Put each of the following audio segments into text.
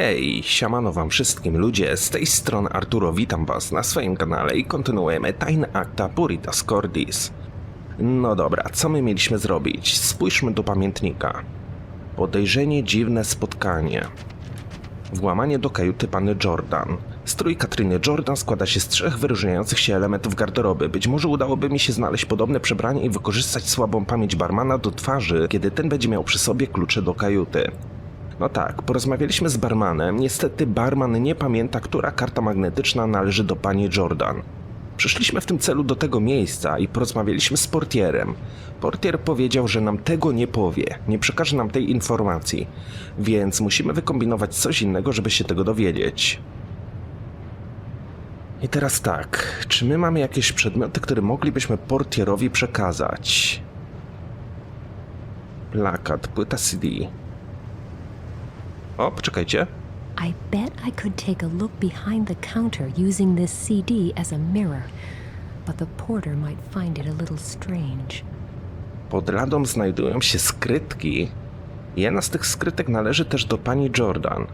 Hej, siemano wam wszystkim ludzie, z tej strony Arturo, witam was na swoim kanale i kontynuujemy tajne Akta Puritas Cordis. No dobra, co my mieliśmy zrobić? Spójrzmy do pamiętnika. Podejrzenie dziwne spotkanie. Włamanie do kajuty panny Jordan. Strój Katryny Jordan składa się z 3 wyróżniających się elementów garderoby. Być może udałoby mi się znaleźć podobne przebranie i wykorzystać słabą pamięć barmana do twarzy, kiedy ten będzie miał przy sobie klucze do kajuty. No tak, porozmawialiśmy z barmanem, niestety barman nie pamięta, która karta magnetyczna należy do pani Jordan. Przyszliśmy w tym celu do tego miejsca i porozmawialiśmy z portierem. Portier powiedział, że nam tego nie powie, nie przekaże nam tej informacji, więc musimy wykombinować coś innego, żeby się tego dowiedzieć. I teraz tak, czy my mamy jakieś przedmioty, które moglibyśmy portierowi przekazać? Plakat, płyta CD. O, poczekajcie. I bet I could take a look behind the counter using this CD as a mirror, but the porter might find it a little strange. Pod ladą znajdują się skrytki. Jedna z tych skrytek należy też do pani Jordan.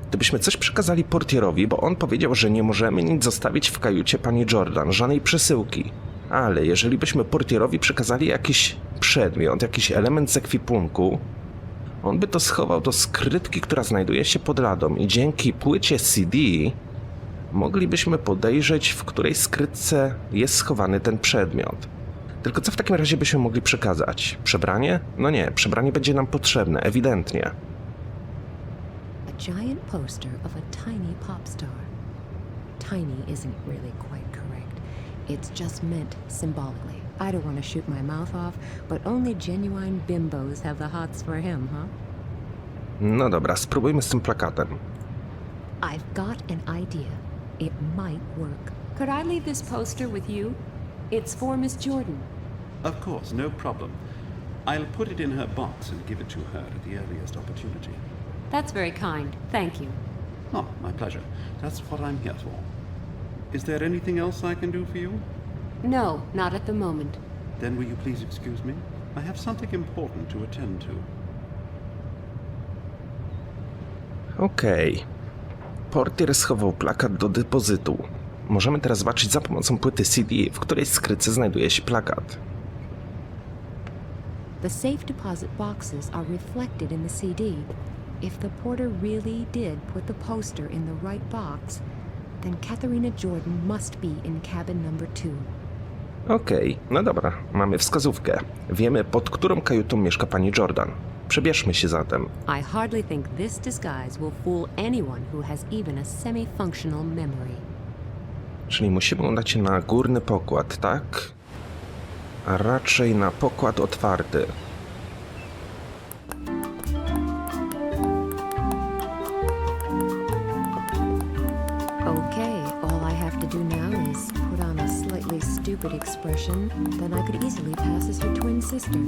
Gdybyśmy coś przekazali portierowi, bo on powiedział, że nie możemy nic zostawić w kajucie pani Jordan, żadnej przesyłki. Ale jeżeli byśmy portierowi przekazali jakiś przedmiot, jakiś element z ekwipunku, on by to schował do skrytki, która znajduje się pod ladą i dzięki płycie CD moglibyśmy podejrzeć, w której skrytce jest schowany ten przedmiot. Tylko co w takim razie byśmy mogli przekazać? Przebranie? No nie, przebranie będzie nam potrzebne, ewidentnie. A giant poster of a tiny pop star. Tiny isn't really quite correct. It's just meant symbolically. I don't want to shoot my mouth off, but only genuine bimbos have the hots for him, huh? No dobra, spróbujmy z tym plakatem. I've got an idea. It might work. Could I leave this poster with you? It's for Miss Jordan. Of course, no problem. I'll put it in her box and give it to her at the earliest opportunity. That's very kind. Thank you. Oh, my pleasure. That's what I'm here for. Is there anything else I can do for you? No, not at the moment. Then will you please excuse me? I have something important to attend to. Okej. Portier schował plakat do depozytu. Możemy teraz zobaczyć za pomocą płyty CD, w której skrytce znajduje się plakat. The safe deposit boxes are reflected in the CD. If the porter really did put the poster in the right box, then Katharina Jordan must be in cabin number 2. Okej, no dobra, mamy wskazówkę. Wiemy, pod którą kajutą mieszka pani Jordan. Przebierzmy się zatem. I hardly think this disguise will fool anyone who has even a semi-functional memory. Czyli musimy udać się na górny pokład, tak? A raczej na pokład otwarty. Okay, all I have to do now is put on a slightly stupid expression, then I could easily pass as her twin sister.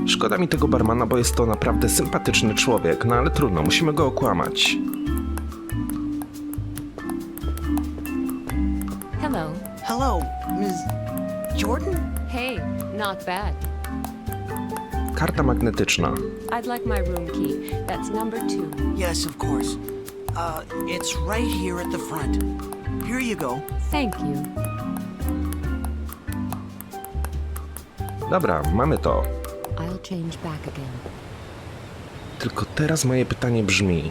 Szkoda mi tego barmana, bo jest to naprawdę sympatyczny człowiek, no ale trudno, musimy go okłamać. Hello. Hello, Ms. Jordan? Hey, not bad. Karta magnetyczna. I'd like my room key. That's number 2. Yes, of course. It's right here at the front. Here you go. Thank you. Dobra, mamy to. I'll change back again. Tylko teraz moje pytanie brzmi.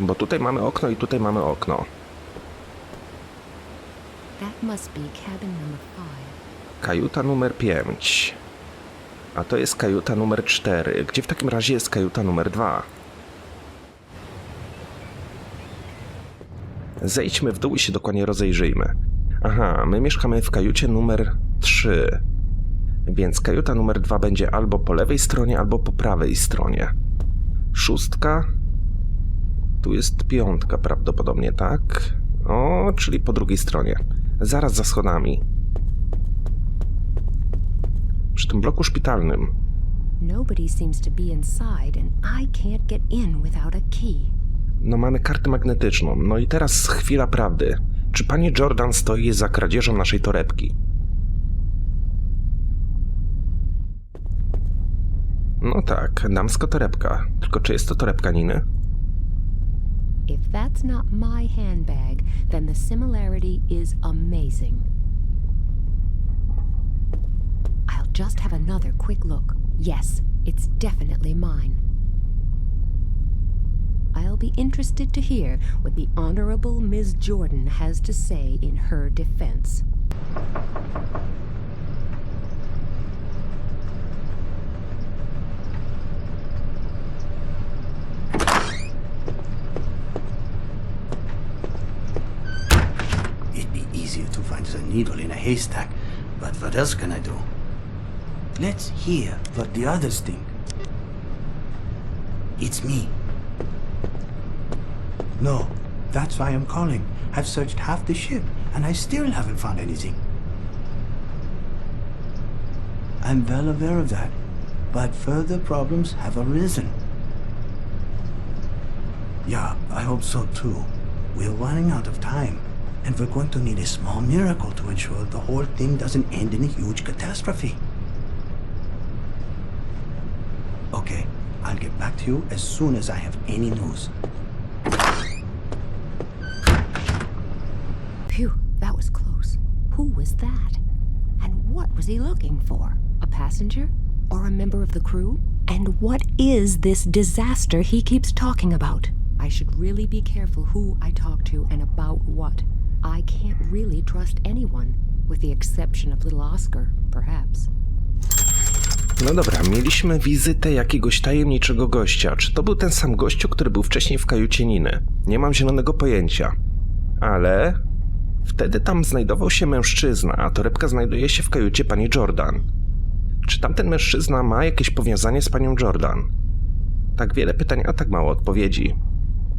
Bo tutaj mamy okno i tutaj mamy okno. That must be cabin number 5. Kajuta numer 5. A to jest kajuta numer 4. Gdzie w takim razie jest kajuta numer 2? Zejdźmy w dół i się dokładnie rozejrzyjmy. Aha, my mieszkamy w kajucie numer 3. Więc kajuta numer 2 będzie albo po lewej stronie, albo po prawej stronie. 6. Tu jest 5 prawdopodobnie, tak? O, czyli po drugiej stronie. Zaraz za schodami. Przy tym bloku szpitalnym. Nobody seems to be inside and I can't get in without a key. No mamy kartę magnetyczną. No i teraz chwila prawdy. Czy pani Jordan stoi za kradzieżą naszej torebki? No tak, damska torebka. Tylko czy jest to torebka Niny? If that's not my handbag, then the similarity is amazing. I'll just have another quick look. Yes, it's definitely mine. I'll be interested to hear what the Honorable Ms. Jordan has to say in her defense. It'd be easier to find a needle in a haystack, but what else can I do? Let's hear what the others think. It's me. No, that's why I'm calling. I've searched half the ship, and I still haven't found anything. I'm well aware of that, but further problems have arisen. Yeah, I hope so too. We're running out of time, and we're going to need a small miracle to ensure the whole thing doesn't end in a huge catastrophe. Okay, I'll get back to you as soon as I have any news. Phew, that was close. Who was that? And what was he looking for? A passenger? Or a member of the crew? And what is this disaster he keeps talking about? I should really be careful who I talk to and about what. I can't really trust anyone, with the exception of little Oscar, perhaps. No dobra, mieliśmy wizytę jakiegoś tajemniczego gościa. Czy to był ten sam gościu, który był wcześniej w kajucie Niny? Nie mam zielonego pojęcia. Ale wtedy tam znajdował się mężczyzna, a torebka znajduje się w kajucie pani Jordan. Czy tamten mężczyzna ma jakieś powiązanie z panią Jordan? Tak wiele pytań, a tak mało odpowiedzi.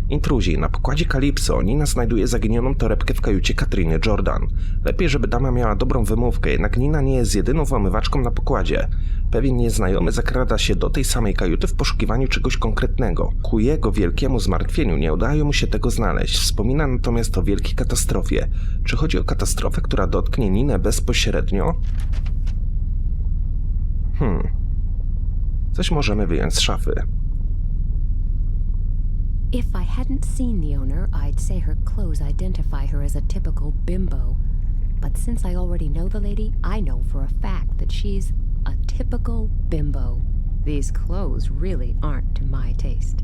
Intruzi. Na pokładzie Kalipso Nina znajduje zaginioną torebkę w kajucie Katriny Jordan. Lepiej, żeby dama miała dobrą wymówkę, jednak Nina nie jest jedyną włamywaczką na pokładzie. Pewien nieznajomy zakrada się do tej samej kajuty w poszukiwaniu czegoś konkretnego. Ku jego wielkiemu zmartwieniu nie udaje mu się tego znaleźć. Wspomina natomiast o wielkiej katastrofie. Czy chodzi o katastrofę, która dotknie Ninę bezpośrednio? Coś możemy wyjąć z szafy. If I hadn't seen the owner, I'd say her clothes identify her as a typical bimbo. But since I already know the lady, I know for a fact that she's a typical bimbo. These clothes really aren't to my taste.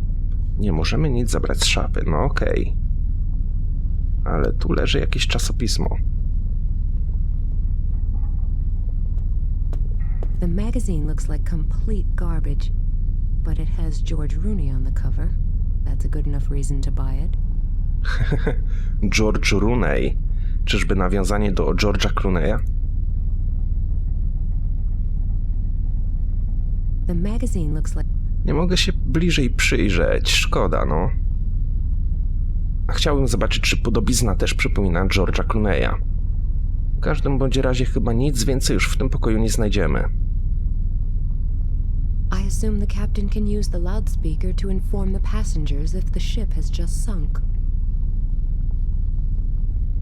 Nie możemy nic zabrać z szafy, no okej. Ale tu leży jakieś czasopismo. The magazine looks like complete garbage, but it has George Rooney on the cover. That's a good enough reason to buy it. George Rooney. Czyżby nawiązanie do George'a Clooney'a? The magazine looks like... Nie mogę się bliżej przyjrzeć, szkoda, no. A chciałbym zobaczyć, czy podobizna też przypomina George'a Clooney'a. W każdym bądź razie chyba nic więcej już w tym pokoju nie znajdziemy. I assume the captain can use the loudspeaker to inform the passengers if the ship has just sunk.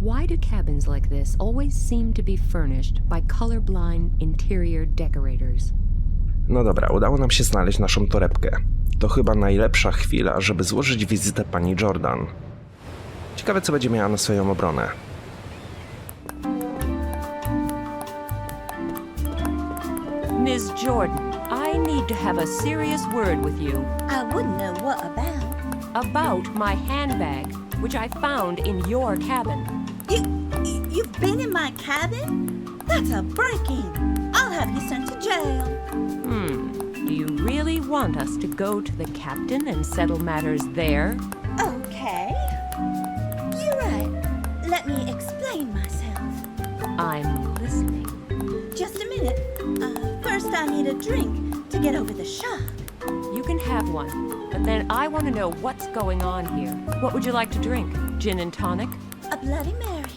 Why do cabins like this always seem to be furnished by colorblind interior decorators? No dobra, udało nam się znaleźć naszą torebkę. To chyba najlepsza chwila, żeby złożyć wizytę pani Jordan. Ciekawe, co będzie miała na swoją obronę. Ms. Jordan, I need to have a serious word with you. I wouldn't know what about. About my handbag, which I found in your cabin. You've been in my cabin? That's a break-in. I'll have you sent to jail. Do you really want us to go to the captain and settle matters there? Okay. You're right. Let me explain myself. I'm listening. Just a minute. First I need a drink to get over the shock. You can have one, but then I want to know what's going on here. What would you like to drink? Gin and tonic? A Bloody Mary.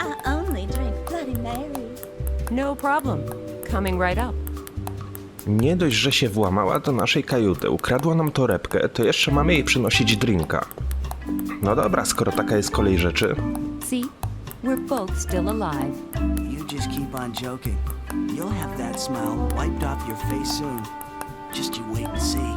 I only drink Bloody Marys. No problem. Coming right up. Nie dość, że się włamała do naszej kajuty, ukradła nam torebkę, to jeszcze mamy jej przynosić drinka. No dobra, skoro taka jest kolej rzeczy. See? We're both still alive. You just keep on joking. You'll have that smile wiped off your face soon. Just you wait and see.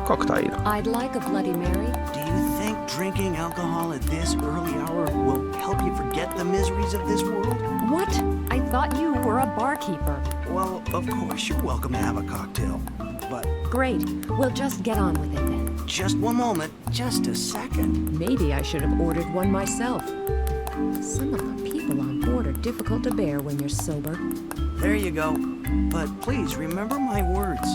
Koktajl. I'd like a Bloody Mary. Do you think drinking alcohol at this early hour will help you forget the miseries of this world? What? I thought you were a barkeeper. Well, of course, you're welcome to have a cocktail. But Great. We'll just get on with it then. just one moment, just a second. Maybe I should have ordered one myself. Some of the people on board are difficult to bear when you're sober. There you go. But please remember my words.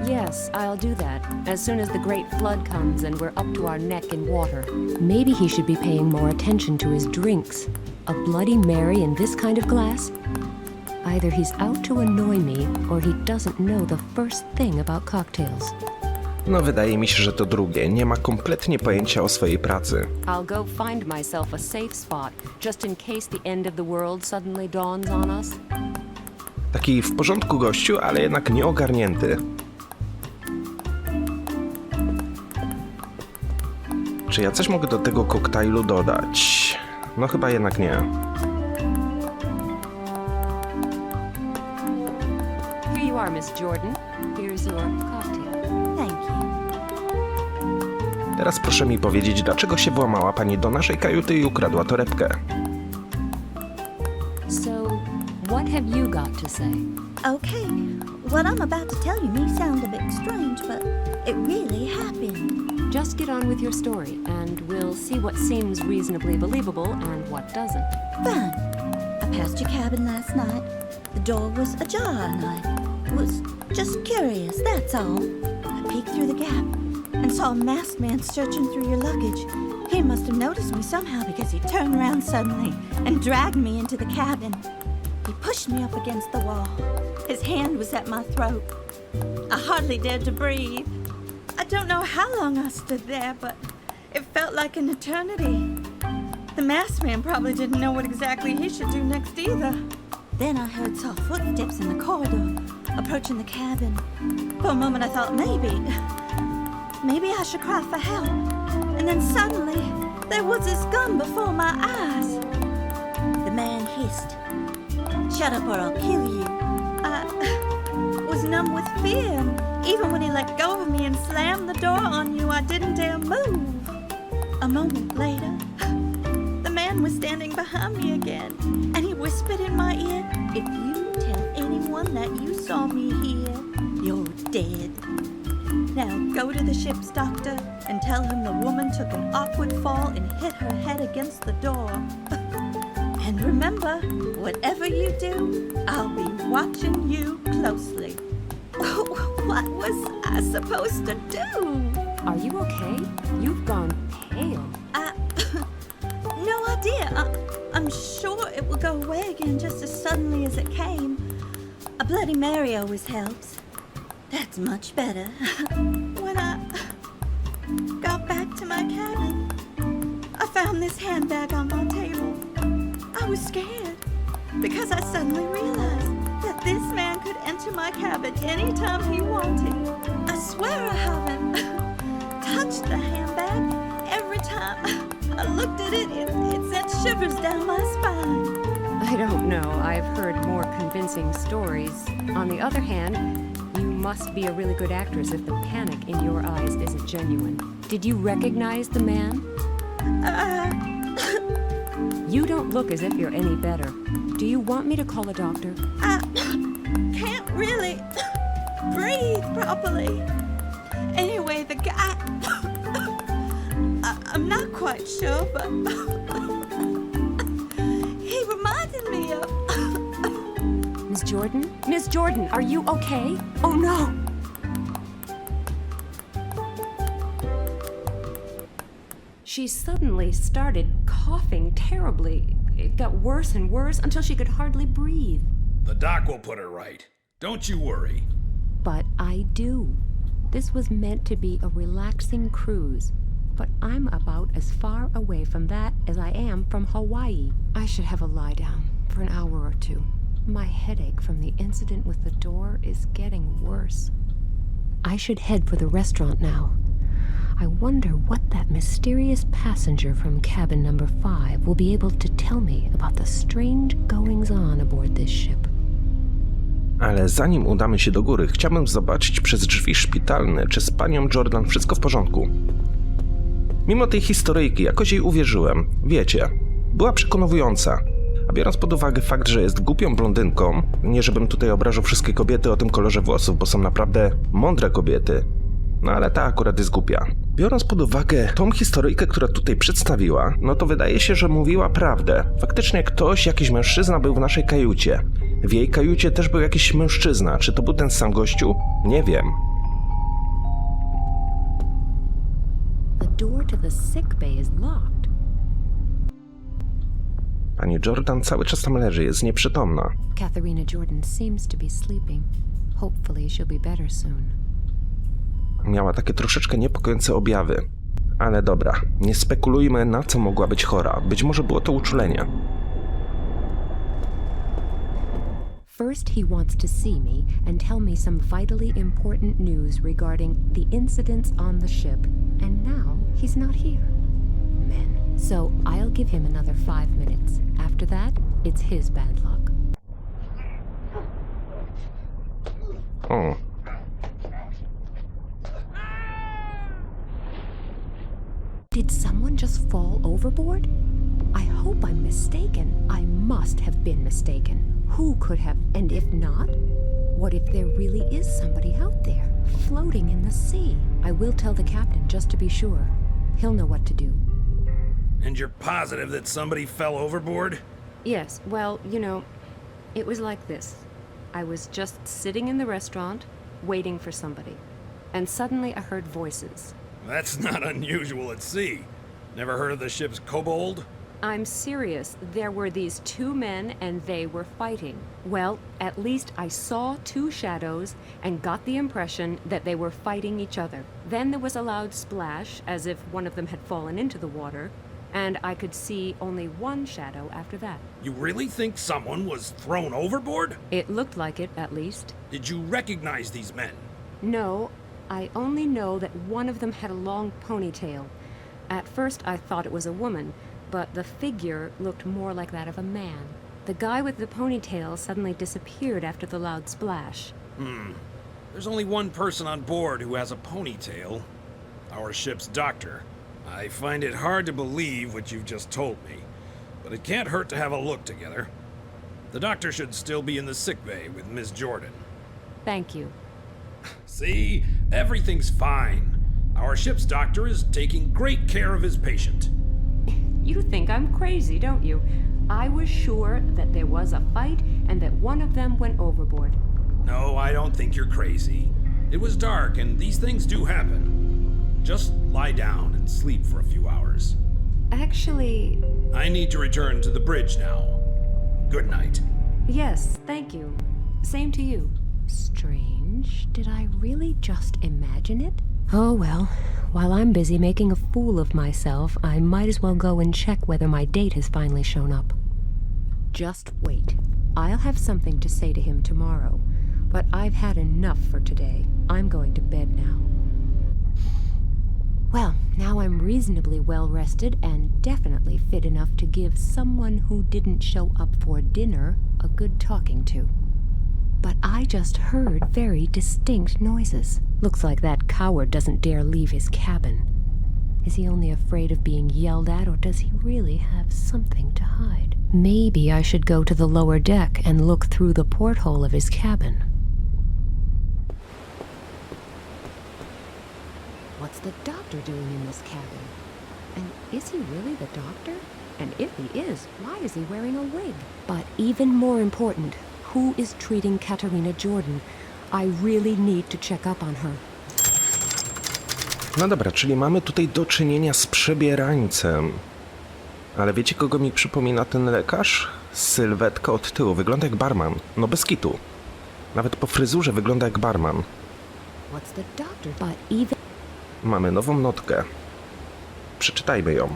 Yes, I'll do that. As soon as the great flood comes and we're up to our neck in water. Maybe he should be paying more attention to his drinks. A Bloody Mary in this kind of glass? Either he's out to annoy me, or he doesn't know the first thing about cocktails. No wydaje mi się, że to drugie. Nie ma kompletnie pojęcia o swojej pracy. I'll go find myself a safe spot, just in case the end of the world suddenly dawns on us. Taki w porządku gościu, ale jednak nieogarnięty. Czy ja coś mogę do tego koktajlu dodać? No chyba jednak nie. Here you are, Miss Jordan. Here's your cocktail. Thank you. Teraz proszę mi powiedzieć, dlaczego się włamała pani do naszej kajuty i ukradła torebkę. So, what have you got to say? Okay, what I'm about to tell you may sound a bit strange, but it really happened. Just get on with your story, and we'll see what seems reasonably believable and what doesn't. Fine. I passed your cabin last night. The door was ajar and I was just curious, that's all. I peeked through the gap and saw a masked man searching through your luggage. He must have noticed me somehow because he turned around suddenly and dragged me into the cabin. He pushed me up against the wall. His hand was at my throat. I hardly dared to breathe. I don't know how long I stood there, but it felt like an eternity. The masked man probably didn't know what exactly he should do next either. Then I heard soft footsteps in the corridor, approaching the cabin. For a moment I thought maybe I should cry for help. And then suddenly, there was this gun before my eyes. The man hissed, "Shut up or I'll kill you." I was numb with fear. Even when he let go of me and slammed the door on you, I didn't dare move. A moment later, the man was standing behind me again, and he whispered in my ear, "If you tell anyone that you saw me here, you're dead. Now go to the ship's doctor and tell him the woman took an awkward fall and hit her head against the door. And remember, whatever you do, I'll be watching you closely." What was I supposed to do? Are you okay? You've gone pale. No idea. I'm sure it will go away again just as suddenly as it came. A Bloody Mary always helps. That's much better. When I got back to my cabin, I found this handbag on my table. I was scared because I suddenly realized that this man could enter my cabin anytime he wanted. I swear I haven't touched the handbag. Every time I looked at it, it sent shivers down my spine. I don't know. I've heard more convincing stories. On the other hand, you must be a really good actress if the panic in your eyes isn't genuine. Did you recognize the man? You don't look as if you're any better. Do you want me to call a doctor? I can't really breathe properly. Anyway, the guy... I'm not quite sure, but... he reminded me of... Miss Jordan? Miss Jordan, are you okay? Oh no! She suddenly started coughing terribly. It got worse and worse until she could hardly breathe. The doc will put her right. Don't you worry. But I do. This was meant to be a relaxing cruise, but I'm about as far away from that as I am from Hawaii. I should have a lie down for an hour or two. My headache from the incident with the door is getting worse. I should head for the restaurant now. I wonder what that mysterious passenger from cabin number 5 will be able to tell me about the strange goings-on aboard this ship. Ale zanim udamy się do góry, chciałbym zobaczyć przez drzwi szpitalne, czy z panią Jordan wszystko w porządku. Mimo tej historyjki jakoś jej uwierzyłem, wiecie, była przekonująca. A biorąc pod uwagę fakt, że jest głupią blondynką, nie żebym tutaj obrażał wszystkie kobiety o tym kolorze włosów, bo są naprawdę mądre kobiety, no ale ta akurat jest głupia. Biorąc pod uwagę tą historyjkę, która tutaj przedstawiła, no to wydaje się, że mówiła prawdę. Faktycznie jakiś mężczyzna był w naszej kajucie. W jej kajucie też był jakiś mężczyzna. Czy to był ten sam gościu? Nie wiem. The door to the sick bay is locked. Pani Jordan cały czas tam leży, jest nieprzytomna. Katharina Jordan seems to be sleeping. Hopefully she'll be better soon. Miała takie troszeczkę niepokojące objawy. Ale dobra, nie spekulujmy, na co mogła być chora. Być może było to uczulenie. First, he wants to see me and tell me some vitally important news regarding the incidents on the ship. And now he's not here. Men. So I'll give him another 5 minutes. After that, it's his bad luck. O. Did someone just fall overboard? I hope I'm mistaken. I must have been mistaken. Who could have? And if not, what if there really is somebody out there, floating in the sea? I will tell the captain just to be sure. He'll know what to do. And you're positive that somebody fell overboard? Yes, well, it was like this. I was just sitting in the restaurant, waiting for somebody. And suddenly I heard voices. That's not unusual at sea. Never heard of the ship's kobold? I'm serious. There were these 2 men and they were fighting. Well, at least I saw 2 shadows and got the impression that they were fighting each other. Then there was a loud splash, as if one of them had fallen into the water, and I could see only 1 shadow after that. You really think someone was thrown overboard? It looked like it, at least. Did you recognize these men? No, I only know that one of them had a long ponytail. At first I thought it was a woman, but the figure looked more like that of a man. The guy with the ponytail suddenly disappeared after the loud splash. There's only one person on board who has a ponytail. Our ship's doctor. I find it hard to believe what you've just told me, but it can't hurt to have a look together. The doctor should still be in the sick bay with Miss Jordan. Thank you. See? Everything's fine. Our ship's doctor is taking great care of his patient. You think I'm crazy, don't you? I was sure that there was a fight and that one of them went overboard. No, I don't think you're crazy. It was dark and these things do happen. Just lie down and sleep for a few hours. Actually, I need to return to the bridge now. Good night. yes, thank you. Same to you. Strange. Did I really just imagine it? Oh well, while I'm busy making a fool of myself, I might as well go and check whether my date has finally shown up. Just wait. I'll have something to say to him tomorrow, but I've had enough for today. I'm going to bed now. Well, now I'm reasonably well rested and definitely fit enough to give someone who didn't show up for dinner a good talking to. But I just heard very distinct noises. Looks like that coward doesn't dare leave his cabin. Is he only afraid of being yelled at, or does he really have something to hide? Maybe I should go to the lower deck and look through the porthole of his cabin. What's the doctor doing in this cabin? And is he really the doctor? And if he is, why is he wearing a wig? But even more important, who is treating Katharina Jordan? I really need to check up on her. No dobra, czyli mamy tutaj do czynienia z przebierańcem. Ale wiecie, kogo mi przypomina ten lekarz? Sylwetka od tyłu, wygląda jak barman. No bez kitu. Nawet po fryzurze wygląda jak barman. What's the doctor? But even... Mamy nową notkę. Przeczytajmy ją.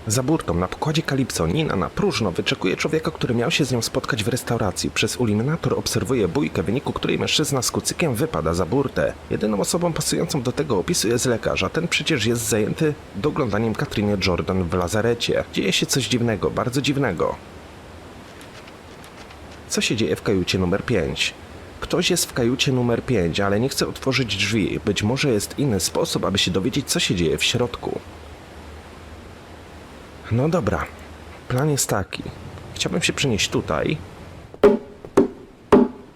Za burtą na pokładzie Kalipso Nina na próżno wyczekuje człowieka, który miał się z nią spotkać w restauracji. Przez iluminator obserwuje bójkę, w wyniku której mężczyzna z kucykiem wypada za burtę. Jedyną osobą pasującą do tego opisu jest lekarz, a ten przecież jest zajęty doglądaniem Katrinie Jordan w lazarecie. Dzieje się coś dziwnego, bardzo dziwnego. Co się dzieje w kajucie numer 5? Ktoś jest w kajucie numer 5, ale nie chce otworzyć drzwi. Być może jest inny sposób, aby się dowiedzieć, co się dzieje w środku. No dobra. Plan jest taki. Chciałbym się przenieść tutaj.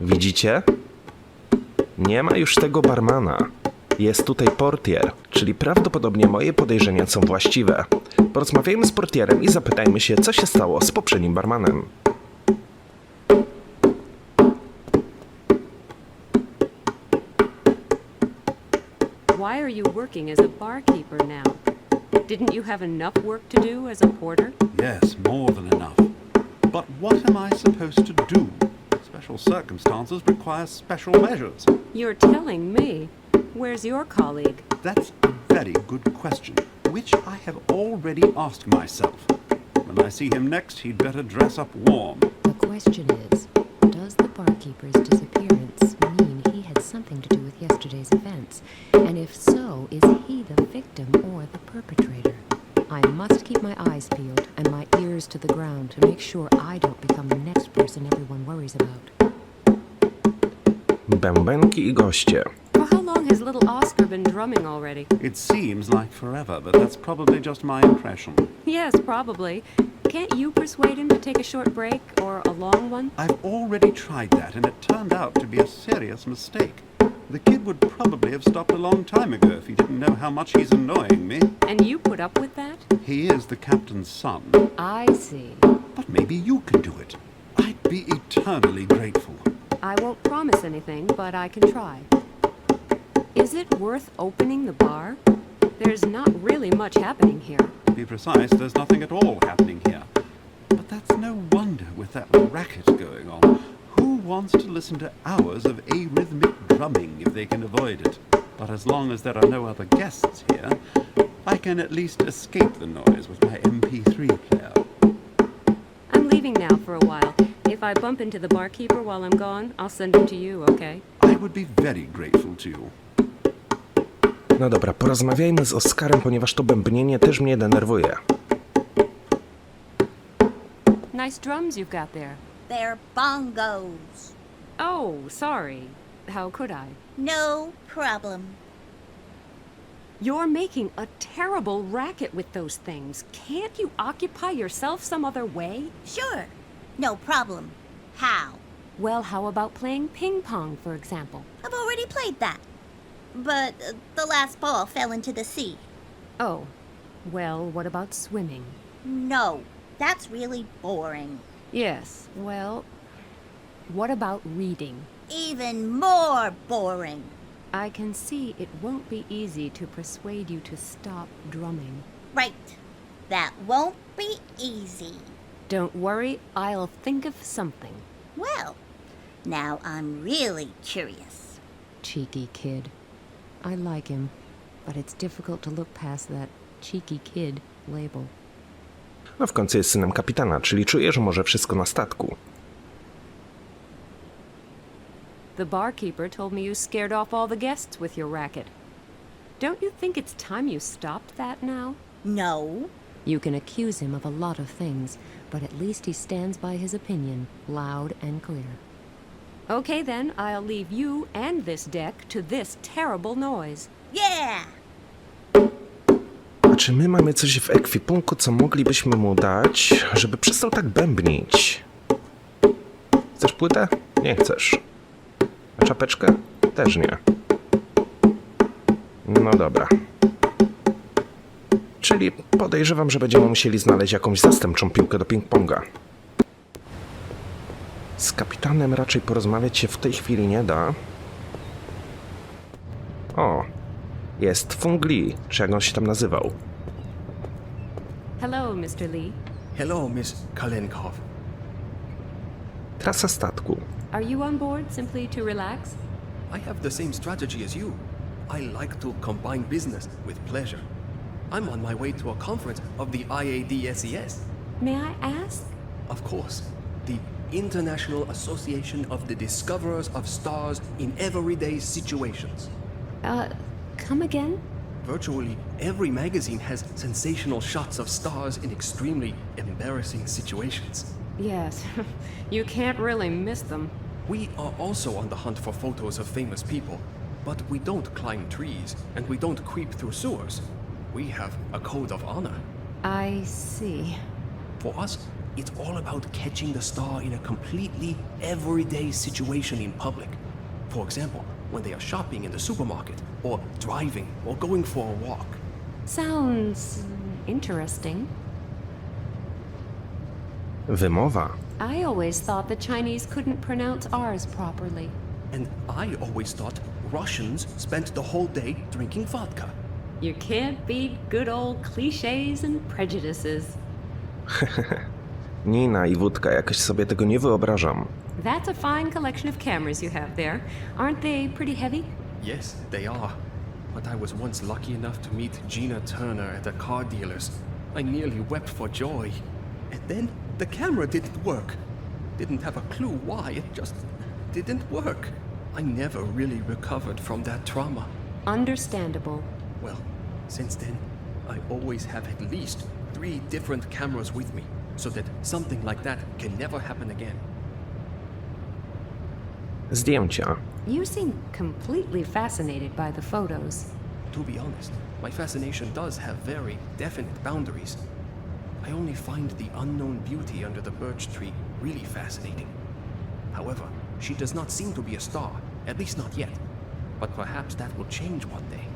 Widzicie? Nie ma już tego barmana. Jest tutaj portier, czyli prawdopodobnie moje podejrzenia są właściwe. Porozmawiajmy z portierem i zapytajmy się, co się stało z poprzednim barmanem. Why are you working as a barkeeper now? Didn't you have enough work to do as a porter? Yes, more than enough. But what am I supposed to do? Special circumstances require special measures. You're telling me. Where's your colleague? That's a very good question, which I have already asked myself. When I see him next, he'd better dress up warm. The question is, does the barkeeper's disappearance mean he had something to do with yesterday's events? And if so, is he the victim or the perpetrator? I must keep my eyes peeled and my ears to the ground to make sure I don't become the next person everyone worries about. Bębenki i goście. For how long has little Oscar been drumming already? It seems like forever, but that's probably just my impression. Yes, probably. Can't you persuade him to take a short break or a long one? I've already tried that, and it turned out to be a serious mistake. The kid would probably have stopped a long time ago if he didn't know how much he's annoying me. And you put up with that? He is the captain's son. I see. But maybe you can do it. I'd be eternally grateful. I won't promise anything, but I can try. Is it worth opening the bar? There's not really much happening here. To be precise, there's nothing at all happening here. But that's no wonder with that racket going on. Who wants to listen to hours of arrhythmic drumming if they can avoid it? But as long as there are no other guests here, I can at least escape the noise with my MP3 player. I'm leaving now for a while. If I bump into the barkeeper while I'm gone, I'll send him to you, okay? I would be very grateful to you. No dobra, porozmawiajmy z Oskarem, ponieważ to bębnienie też mnie denerwuje. Nice drums you've got there. They're bongos. Oh, sorry. How could I? No problem. You're making a terrible racket with those things. Can't you occupy yourself some other way? Sure. No problem. How? Well, how about playing ping pong, for example? I've already played that. But the last ball fell into the sea. Oh, well, what about swimming? No, that's really boring. Yes, well, what about reading? Even more boring. I can see it won't be easy to persuade you to stop drumming. Right. That won't be easy. Don't worry, I'll think of something. Well, now I'm really curious. Cheeky kid. I like him, but it's difficult to look past that cheeky kid label. No w końcu jest synem kapitana, czyli czuje, że może wszystko na statku. The barkeeper told me you scared off all the guests with your racket. Don't you think it's time you stopped that now? No. You can accuse him of a lot of things, but at least he stands by his opinion, loud and clear. Okay then, I'll leave you and this deck to this terrible noise. Yeah! A czy my mamy coś w ekwipunku, co moglibyśmy mu dać, żeby przestał tak bębnić? Chcesz płytę? Nie chcesz. A czapeczkę? Też nie. No dobra. Czyli podejrzewam, że będziemy musieli znaleźć jakąś zastępczą piłkę do ping-ponga. Z kapitanem raczej porozmawiać się w tej chwili nie da. O, jest Fung Lee, czy jak on się tam nazywał. Hello, Mr. Lee. Hello, Miss Kalenkov. Trasa statku. Are you on board simply to relax? I have the same strategy as you. I like to combine business with pleasure. I'm on my way to a conference of the IADSES. May I ask? Of course, the International Association of the Discoverers of Stars in Everyday Situations. Come again? Virtually every magazine has sensational shots of stars in extremely embarrassing situations. Yes, you can't really miss them. We are also on the hunt for photos of famous people, but we don't climb trees and we don't creep through sewers. We have a code of honor. I see. For us, it's all about catching the star in a completely everyday situation in public. For example, when they are shopping in the supermarket, or driving, or going for a walk. Sounds interesting. Wymowa. I always thought the Chinese couldn't pronounce ours properly. And I always thought Russians spent the whole day drinking vodka. You can't beat good old cliches and prejudices. Nina i wódka, jakoś sobie tego nie wyobrażam. That's a fine collection of cameras you have there. Aren't they pretty heavy? Yes, they are. But I was once lucky enough to meet Gina Turner at a car dealer's. I nearly wept for joy. And then the camera didn't work. Didn't have a clue why, it just didn't work. I never really recovered from that trauma. Understandable. Well, since then, I always have at least 3 different cameras with me, so that something like that can never happen again. Zdjęcia. You seem completely fascinated by the photos. To be honest, my fascination does have very definite boundaries. I only find the unknown beauty under the birch tree really fascinating. However, she does not seem to be a star, at least not yet. But perhaps that will change one day.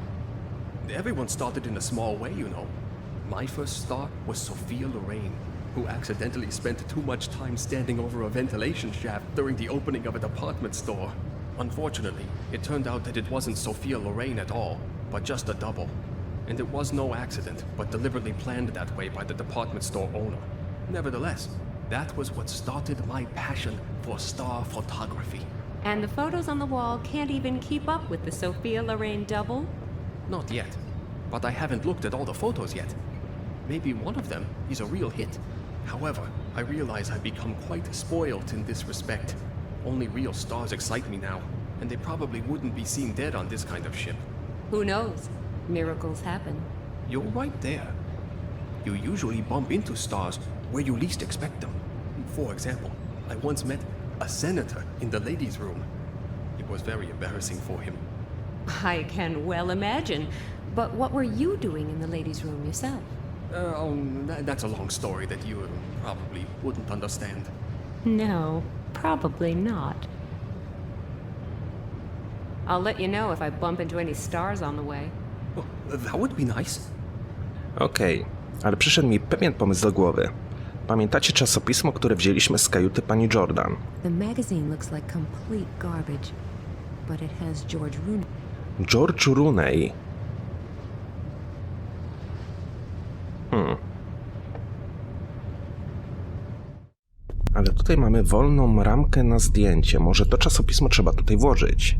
Everyone started in a small way, you know. My first star was Sophia Loren, who accidentally spent too much time standing over a ventilation shaft during the opening of a department store. Unfortunately, it turned out that it wasn't Sophia Loren at all, but just a double. And it was no accident, but deliberately planned that way by the department store owner. Nevertheless, that was what started my passion for star photography. And the photos on the wall can't even keep up with the Sophia Loren double? Not yet, but I haven't looked at all the photos yet. Maybe one of them is a real hit. However, I realize I've become quite spoiled in this respect. Only real stars excite me now, and they probably wouldn't be seen dead on this kind of ship. Who knows? Miracles happen. You're right there. You usually bump into stars where you least expect them. For example, I once met a senator in the ladies' room. It was very embarrassing for him. I can well imagine. But what were you doing in the ladies' room yourself? That's a long story that you probably wouldn't understand. No, probably not. I'll let you know if I bump into any stars on the way. Oh, that would be nice. Okej, ale przyszedł mi pewien pomysł do głowy. Pamiętacie czasopismo, które wzięliśmy z kajuty pani Jordan? The magazine looks like complete garbage, but it has George Rooney. George Rooney. Ale tutaj mamy wolną ramkę na zdjęcie. Może to czasopismo trzeba tutaj włożyć.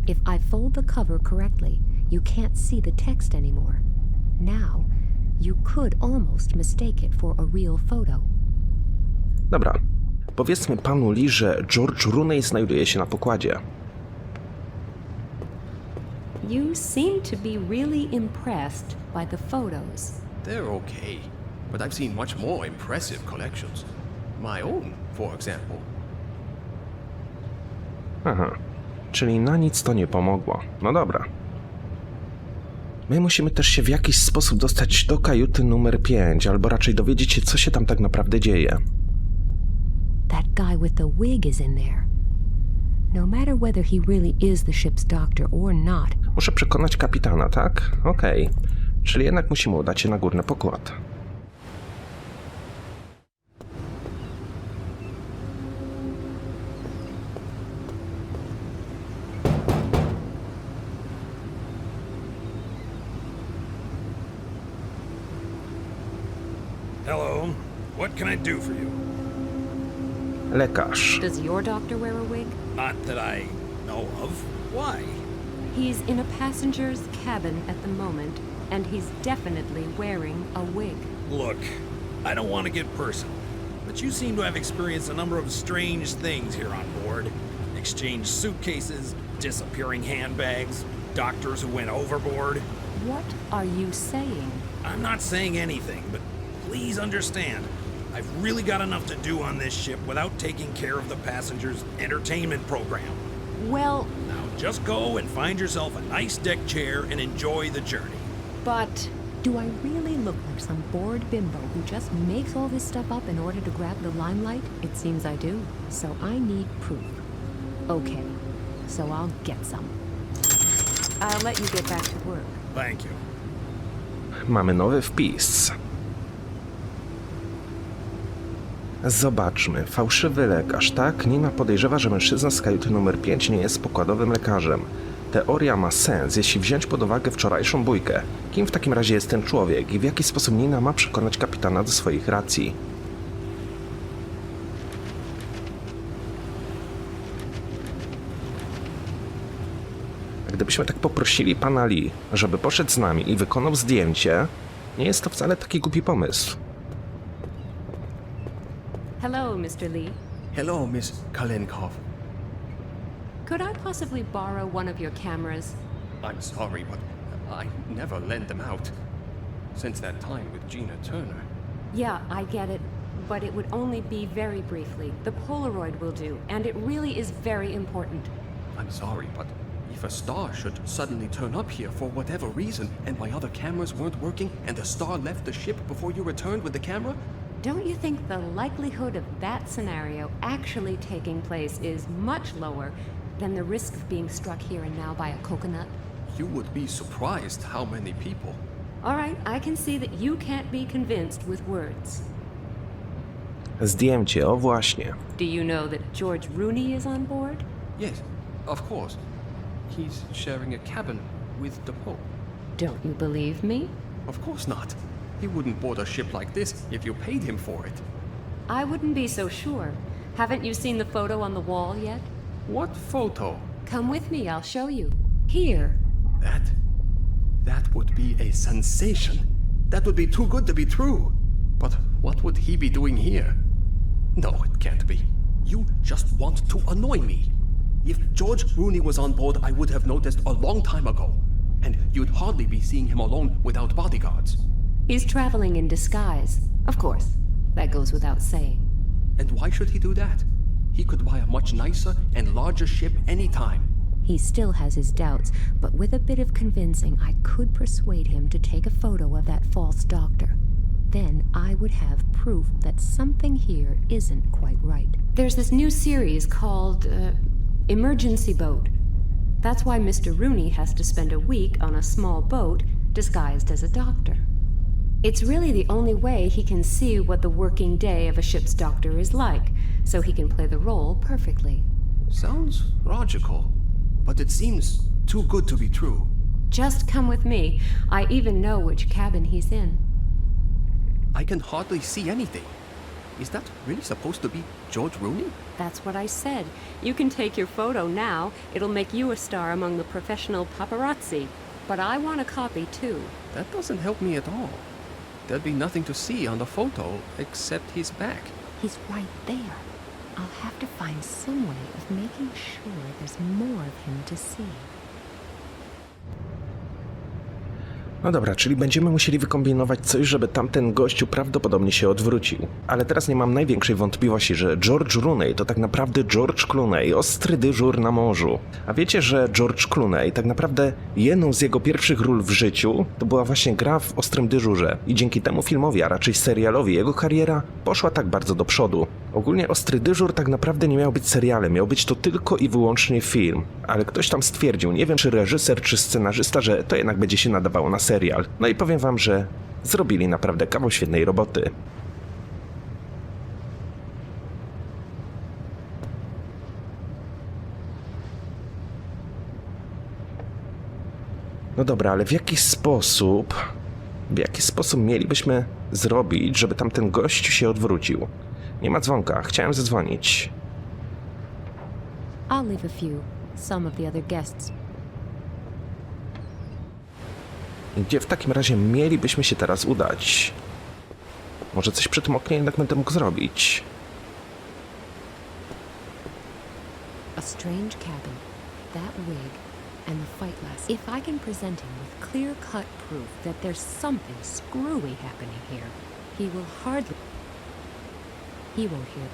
If I fold the cover correctly, you can't see the text anymore. Now, you could almost mistake it for a real photo. Dobra, powiedzmy panu Lee, że George Rooney znajduje się na pokładzie. You seem to be really impressed by the photos. They're okay, but I've seen much more impressive collections. My own, for example. Aha, czyli na nic to nie pomogło. No dobra. My musimy też się w jakiś sposób dostać do kajuty numer 5, albo raczej dowiedzieć się, co się tam tak naprawdę dzieje. That guy with the wig is in there. No matter whether he really is the ship's doctor or not. Muszę przekonać kapitana, tak? Okej. Czyli jednak musimy udać się na górny pokład. Hello. What can I do for you? Lekarz. Does your doctor wear a wig? Not that I know of. Why? He's in a passenger's cabin at the moment, and he's definitely wearing a wig. Look, I don't want to get personal, but you seem to have experienced a number of strange things here on board. Exchanged suitcases, disappearing handbags, doctors who went overboard. What are you saying? I'm not saying anything, but please understand. I've really got enough to do on this ship without taking care of the passengers' entertainment program. Well, Now just go and find yourself a nice deck chair and enjoy the journey. but Do I really look like some bored bimbo who just makes all this stuff up in order to grab the limelight? It seems I do. So I need proof. Okay, so I'll get some. I'll let you get back to work. Thank you. Mamy nowy wpis. Zobaczmy. Fałszywy lekarz, tak? Niemal podejrzewa, że mężczyzna z kajuty numer 5 nie jest pokładowym lekarzem. Teoria ma sens, jeśli wziąć pod uwagę wczorajszą bójkę. Kim w takim razie jest ten człowiek i w jaki sposób Nina ma przekonać kapitana do swoich racji? Gdybyśmy tak poprosili pana Lee, żeby poszedł z nami i wykonał zdjęcie, nie jest to wcale taki głupi pomysł. Hello, Mr. Lee. Hello, Miss Kalenkov. Could I possibly borrow one of your cameras? I'm sorry, but I never lend them out. Since that time with Gina Turner. Yeah, I get it, but it would only be very briefly. The Polaroid will do, and it really is very important. I'm sorry, but if a star should suddenly turn up here for whatever reason, and my other cameras weren't working, and the star left the ship before you returned with the camera, Don't you think the likelihood of that scenario actually taking place is much lower than the risk of being struck here and now by a coconut? you would be surprised how many people. All right, I can see that you can't be convinced with words. Zdjęcie, o właśnie. Do you know that George Rooney is on board? Yes, of course. He's sharing a cabin with the Pope. Don't you believe me? Of course not. He wouldn't board a ship like this if you paid him for it. I wouldn't be so sure. Haven't you seen the photo on the wall yet? What photo? Come with me, I'll show you. Here. That would be a sensation. That would be too good to be true. But what would he be doing here? No, it can't be. You just want to annoy me. If George Rooney was on board, I would have noticed a long time ago. And you'd hardly be seeing him alone without bodyguards. He's traveling in disguise. Of course. That goes without saying. And why should he do that? He could buy a much nicer and larger ship anytime. He still has his doubts, but with a bit of convincing, I could persuade him to take a photo of that false doctor. Then I would have proof that something here isn't quite right. There's this new series called Emergency Boat. That's why Mr. Rooney has to spend a week on a small boat disguised as a doctor. It's really the only way he can see what the working day of a ship's doctor is like, so he can play the role perfectly. Sounds logical, but it seems too good to be true. Just come with me. I even know which cabin he's in. I can hardly see anything. Is that really supposed to be George Rooney? That's what I said. You can take your photo now. It'll make you a star among the professional paparazzi. But I want a copy too. That doesn't help me at all. There'd be nothing to see on the photo except his back. He's right there. I'll have to find some way of making sure there's more of him to see. No dobra, czyli będziemy musieli wykombinować coś, żeby tamten gościu prawdopodobnie się odwrócił. Ale teraz nie mam największej wątpliwości, że George Rooney to tak naprawdę George Clooney, ostry dyżur na morzu. A wiecie, że George Clooney tak naprawdę jedną z jego pierwszych ról w życiu to była właśnie gra w Ostrym Dyżurze. I dzięki temu filmowi, a raczej serialowi, jego kariera poszła tak bardzo do przodu. Ogólnie Ostry Dyżur tak naprawdę nie miał być serialem, miał być to tylko i wyłącznie film. Ale ktoś tam stwierdził, nie wiem czy reżyser, czy scenarzysta, że to jednak będzie się nadawało na serial. No i powiem wam, że zrobili naprawdę kawał świetnej roboty. No dobra, ale w jaki sposób mielibyśmy zrobić, żeby tamten gość się odwrócił? Nie ma dzwonka, chciałem zadzwonić. I'll leave a few. Some of the other guests. Gdzie w takim razie mielibyśmy się teraz udać? Może coś przy tym oknie jednak będę mógł zrobić. A strange cabin, that wig, and the fight lass. If I can present him with clear-cut proof that there's something screwy happening here, He will hardly... He won't hear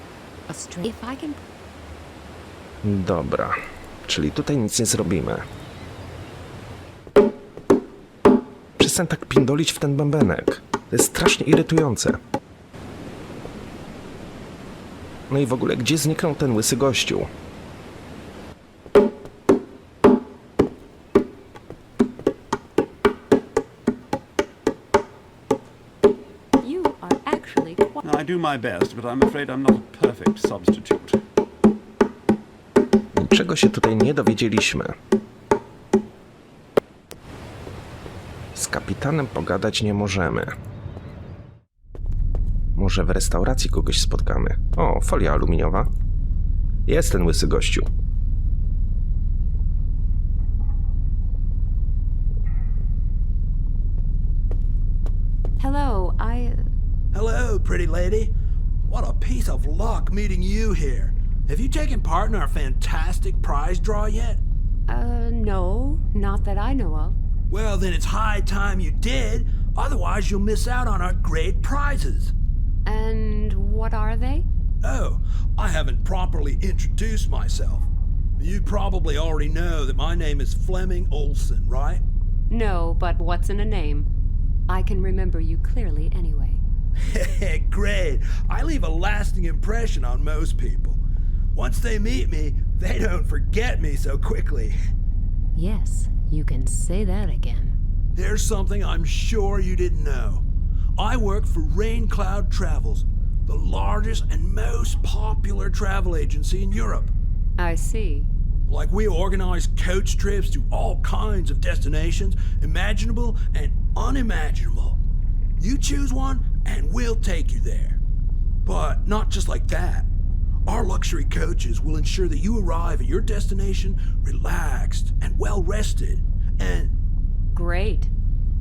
a string. If I can... Dobra, czyli tutaj nic nie zrobimy. Przestań tak pindolić w ten bębenek. To jest strasznie irytujące. No i w ogóle, gdzie zniknął ten łysy gościu? You are actually quite... I do my best, but I'm afraid I'm not a perfect substitute. Niczego się tutaj nie dowiedzieliśmy. Z kapitanem pogadać nie możemy. Może w restauracji kogoś spotkamy. O, folia aluminiowa. Jest ten łysy gościu. Hello, Hello, pretty lady. What a piece of luck meeting you here. Have you taken part in our fantastic prize draw yet? no, not that I know of. Well, then it's high time you did. Otherwise, you'll miss out on our great prizes. And what are they? Oh, I haven't properly introduced myself. You probably already know that my name is Fleming Olson, right? No, but what's in a name? I can remember you clearly anyway. Great. I leave a lasting impression on most people. Once they meet me, they don't forget me so quickly. Yes, you can say that again. Here's something I'm sure you didn't know. I work for Rain Cloud Travels, the largest and most popular travel agency in Europe. I see. Like, we organize coach trips to all kinds of destinations, imaginable and unimaginable. You choose one, and we'll take you there. But not just like that. Our luxury coaches will ensure that you arrive at your destination relaxed and well-rested, and... Great.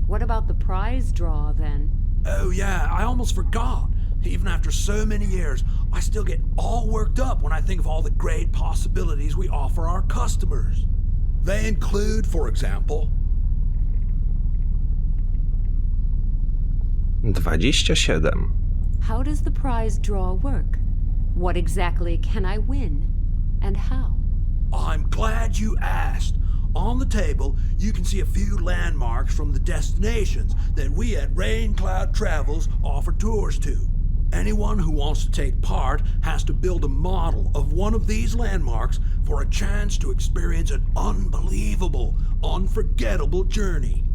What about the prize draw, then? Oh yeah, I almost forgot. Even after so many years, I still get all worked up when I think of all the great possibilities we offer our customers. They include, for example... 27. How does the prize draw work? What exactly can I win? And how? I'm glad you asked. On the table, you can see a few landmarks from the destinations that we at Rain Cloud Travels offer tours to. Anyone who wants to take part has to build a model of one of these landmarks for a chance to experience an unbelievable, unforgettable journey.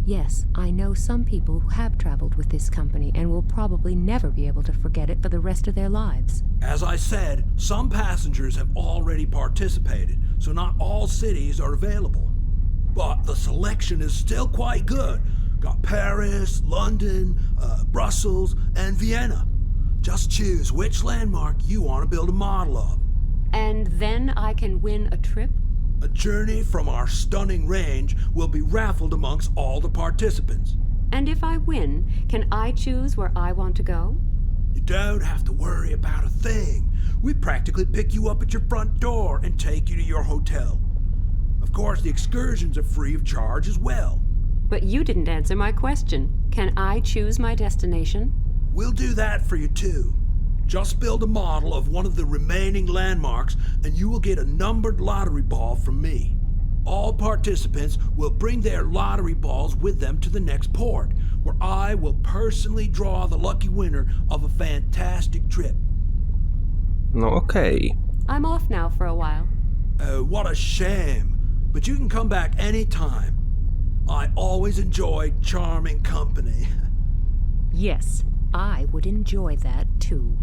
Yes, I know some people who have traveled with this company and will probably never be able to forget it for the rest of their lives. As I said, some passengers have already participated, so not all cities are available. But the selection is still quite good. Got Paris, London, Brussels, and Vienna. Just choose which landmark you want to build a model of. And then I can win a trip? A journey from our stunning range will be raffled amongst all the participants. And if I win, can I choose where I want to go? You don't have to worry about a thing. We practically pick you up at your front door and take you to your hotel. Of course, the excursions are free of charge as well. But you didn't answer my question. Can I choose my destination? We'll do that for you too. Just build a model of one of the remaining landmarks and you will get a numbered lottery ball from me. All participants will bring their lottery balls with them to the next port, where I will personally draw the lucky winner of a fantastic trip. No okej. I'm off now for a while. Oh, what a shame. But you can come back anytime. I always enjoy charming company. Yes, I would enjoy that too.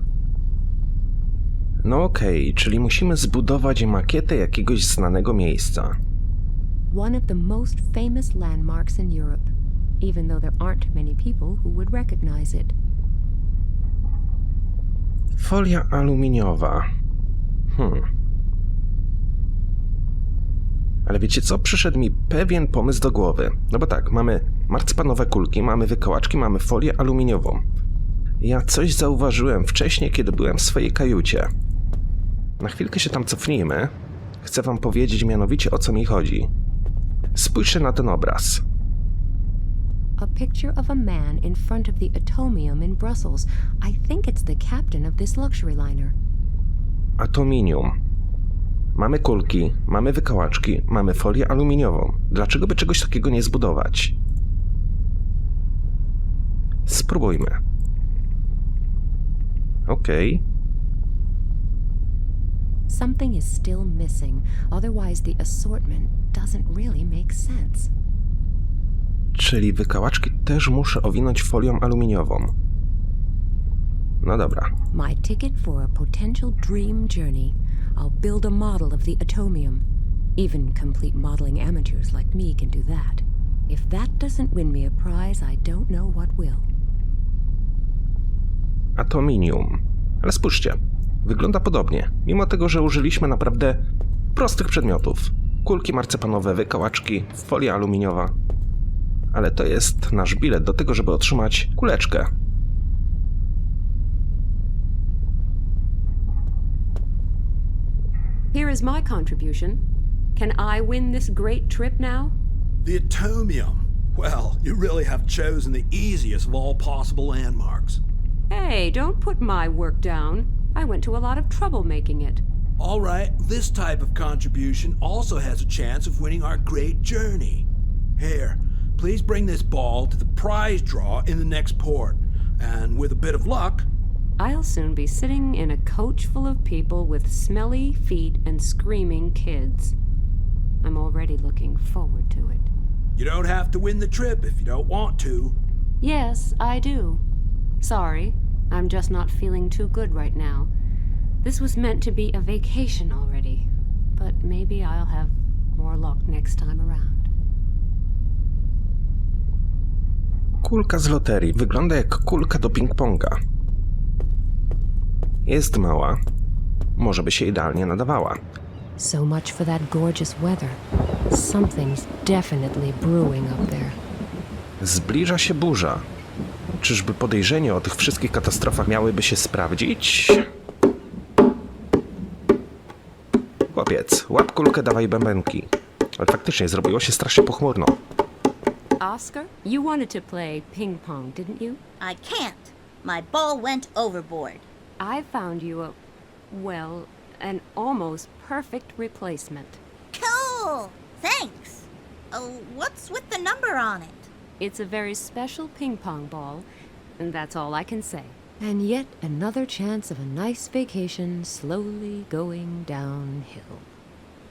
No okej, czyli musimy zbudować makietę jakiegoś znanego miejsca. One of the most famous landmarks in Europe, even though there aren't many people who would recognize it. Folia aluminiowa. Ale wiecie co? Przyszedł mi pewien pomysł do głowy. No bo tak, mamy marcypanowe kulki, mamy wykołaczki, mamy folię aluminiową. Ja coś zauważyłem wcześniej, kiedy byłem w swojej kajucie. Na chwilkę się tam cofnijmy. Chcę wam powiedzieć mianowicie, o co mi chodzi. Spójrzcie na ten obraz. A picture of a man in front of the Atomium in Brussels. I think it's the captain of this luxury liner. Atominium. Mamy kulki, mamy wykałaczki, mamy folię aluminiową. Dlaczego by czegoś takiego nie zbudować? Spróbujmy. Okej. Something is still missing, otherwise the assortment doesn't really make sense. Czyli wykałaczki też muszę owinąć folią aluminiową. No dobra. My ticket for a potential dream journey. I'll build a model of the Atomium. Even complete modeling amateurs like me can do that. If that doesn't win me a prize, I don't know what will. Atominium. Ale spójrzcie, wygląda podobnie, mimo tego, że użyliśmy naprawdę prostych przedmiotów. Kulki marcepanowe, wykałaczki, folia aluminiowa. Ale to jest nasz bilet do tego, żeby otrzymać kuleczkę. Here is my contribution. Can I win this great trip now? The Atomium. Well, you really have chosen the easiest of all possible landmarks. Hey, don't put my work down. I went to a lot of trouble making it. All right, this type of contribution also has a chance of winning our great journey. Here, please bring this ball to the prize draw in the next port. And with a bit of luck, I'll soon be sitting in a coach full of people with smelly feet and screaming kids. I'm already looking forward to it. you don't have to win the trip if you don't want to. Yes, I do. Sorry, I'm just not feeling too good right now. This was meant to be a vacation already, but maybe I'll have more luck next time around. Kulka z loterii wygląda jak kulka do ping-ponga. Jest mała. Może by się idealnie nadawała. So much for that gorgeous weather. Something's definitely brewing up there. Zbliża się burza. Czyżby podejrzenia o tych wszystkich katastrofach miałyby się sprawdzić? Chłopiec, łap kulkę, dawaj bębenki. Ale faktycznie zrobiło się strasznie pochmurno. Oscar, you wanted to play ping pong, didn't you? I can't. My ball went overboard. I found you an almost perfect replacement. Cool! Thanks. Oh, what's with the number on it? It's a very special ping pong ball, and that's all I can say. And yet another chance of a nice vacation slowly going downhill.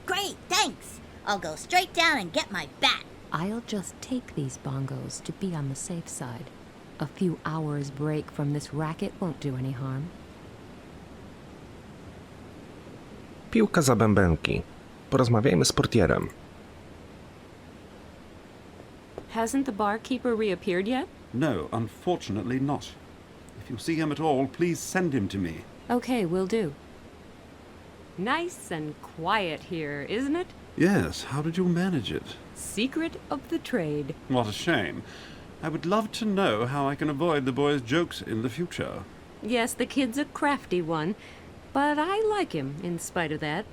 Great, thanks. I'll go straight down and get my bat. I'll just take these bongos to be on the safe side. A few hours break from this racket won't do any harm. Piłka za bębenki. Porozmawiajmy z portierem. Hasn't the barkeeper reappeared yet? No, unfortunately not. If you see him at all, please send him to me. Okay, will do. Nice and quiet here, isn't it? Yes, how did you manage it? Secret of the trade. What a shame. I would love to know how I can avoid the boy's jokes in the future. Yes, the kid's a crafty one, but I like him in spite of that.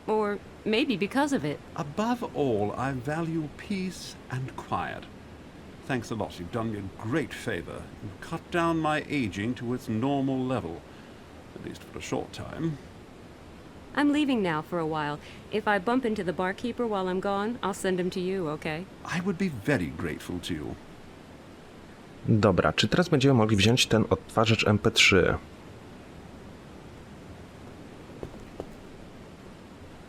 Or maybe because of it. Above all, I value peace and quiet. Thanks a lot. You've done me a great favor. You've cut down my aging to its normal level. At least for a short time. I'm leaving now for a while. If I bump into the barkeeper while I'm gone, I'll send him to you, okay? I would be very grateful to you. Dobra, czy teraz będziemy mogli wziąć ten odtwarzacz MP3?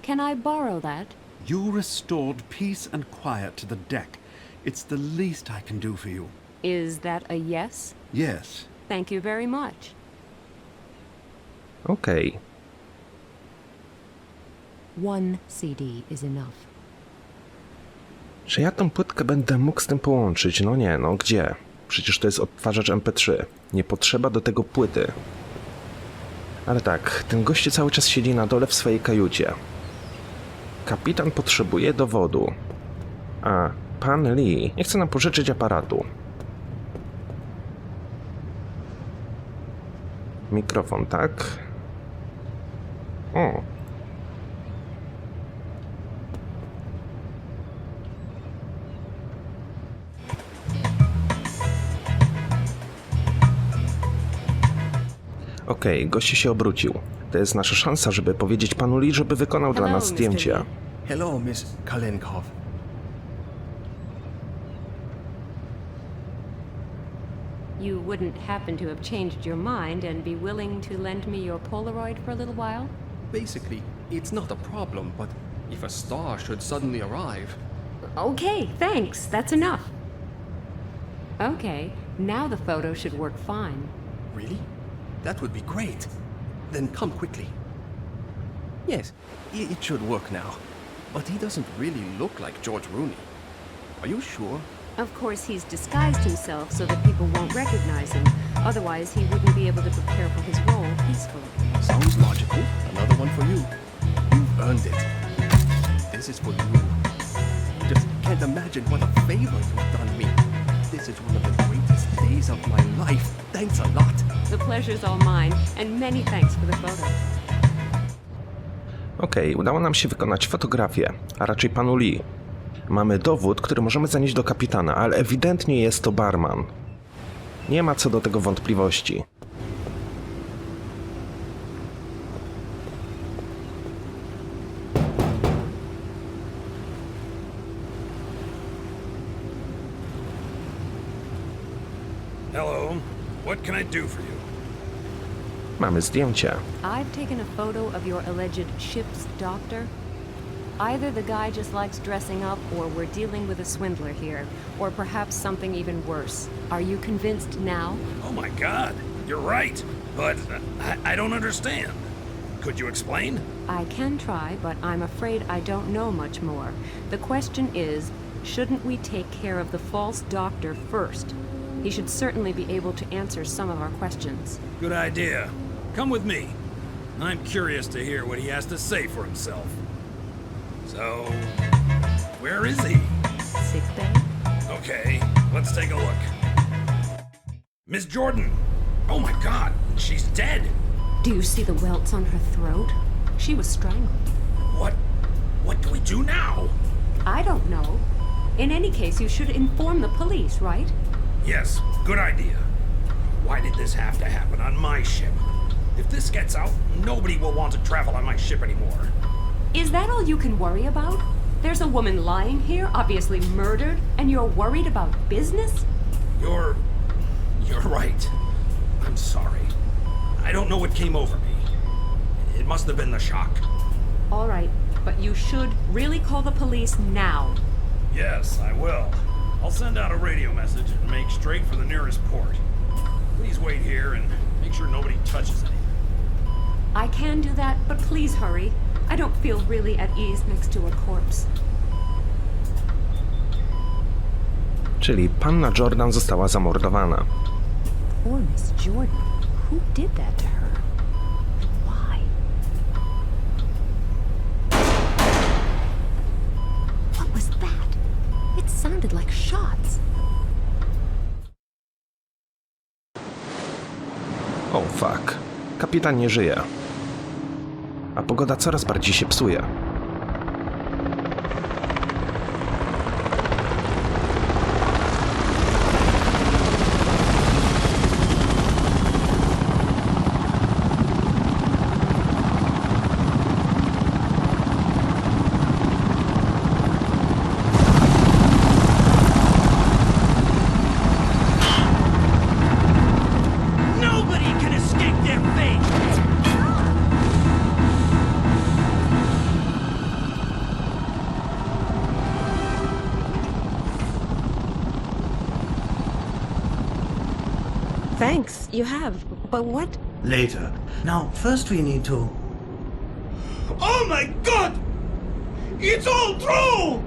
Can I borrow that? You restored peace and quiet to the deck. It's the least I can do for you. Is that a yes? Yes. Thank you very much. Okej. One CD is enough. Czy ja tą płytkę będę mógł z tym połączyć? No nie, no gdzie? Przecież to jest odtwarzacz MP3. Nie potrzeba do tego płyty. Ale tak, ten gościu cały czas siedzi na dole w swojej kajucie. Kapitan potrzebuje dowodu. A pan Lee nie chce nam pożyczyć aparatu. Mikrofon, tak? O. Okej, gość się obrócił. To jest nasza szansa, żeby powiedzieć panu Lee, żeby wykonał dla nas Mr. zdjęcie. Lee. Hello, Miss Kalenkov. You wouldn't happen to have changed your mind and be willing to lend me your Polaroid for a little while? Basically, it's not a problem, but if a star should suddenly arrive... Okay, thanks. That's enough. Okay, now the photo should work fine. Really? That would be great. Then come quickly. Yes, it should work now. But he doesn't really look like George Rooney. Are you sure? Of course, he's disguised himself so that people won't recognize him. Otherwise, he wouldn't be able to prepare for his role peacefully. Sounds logical. Another one for you. You've earned it. This is for you. Just can't imagine what a favor you've done me. This is one of the greatest days of my life. Thanks a lot. The pleasure's all mine, and many thanks for the photo. Okej, udało nam się wykonać fotografię, a raczej panu Lee. Mamy dowód, który możemy zanieść do kapitana, ale ewidentnie jest to barman. Nie ma co do tego wątpliwości. Hello. What can I do for you? Mamy zdjęcie. I've taken a photo of your alleged ship's doctor. Either the guy just likes dressing up, or we're dealing with a swindler here, or perhaps something even worse. Are you convinced now? Oh my god, you're right. But I don't understand. Could you explain? I can try, but I'm afraid I don't know much more. The question is, shouldn't we take care of the false doctor first? He should certainly be able to answer some of our questions. Good idea. Come with me. I'm curious to hear what he has to say for himself. So, where is he? Sick bay? Okay, let's take a look. Miss Jordan! Oh my god, she's dead! Do you see the welts on her throat? She was strangled. What do we do now? I don't know. In any case, you should inform the police, right? Yes, good idea. Why did this have to happen on my ship? If this gets out, nobody will want to travel on my ship anymore. Is that all you can worry about? There's a woman lying here, obviously murdered, and you're worried about business? You're right. I'm sorry. I don't know what came over me. It must have been the shock. All right, but you should really call the police now. Yes, I will. I'll send out a radio message and make straight for the nearest port. Please wait here and make sure nobody touches anything. I can do that, but please hurry. I don't feel really at ease next to a corpse. Czyli panna Jordan została zamordowana. Poor Miss Jordan. Who did that to her? Why? What was that? It sounded like shots. Oh fuck. Kapitan nie żyje. A pogoda coraz bardziej się psuje. Thanks, you have. But what? Later. Now, first we need to... Oh my god! It's all true!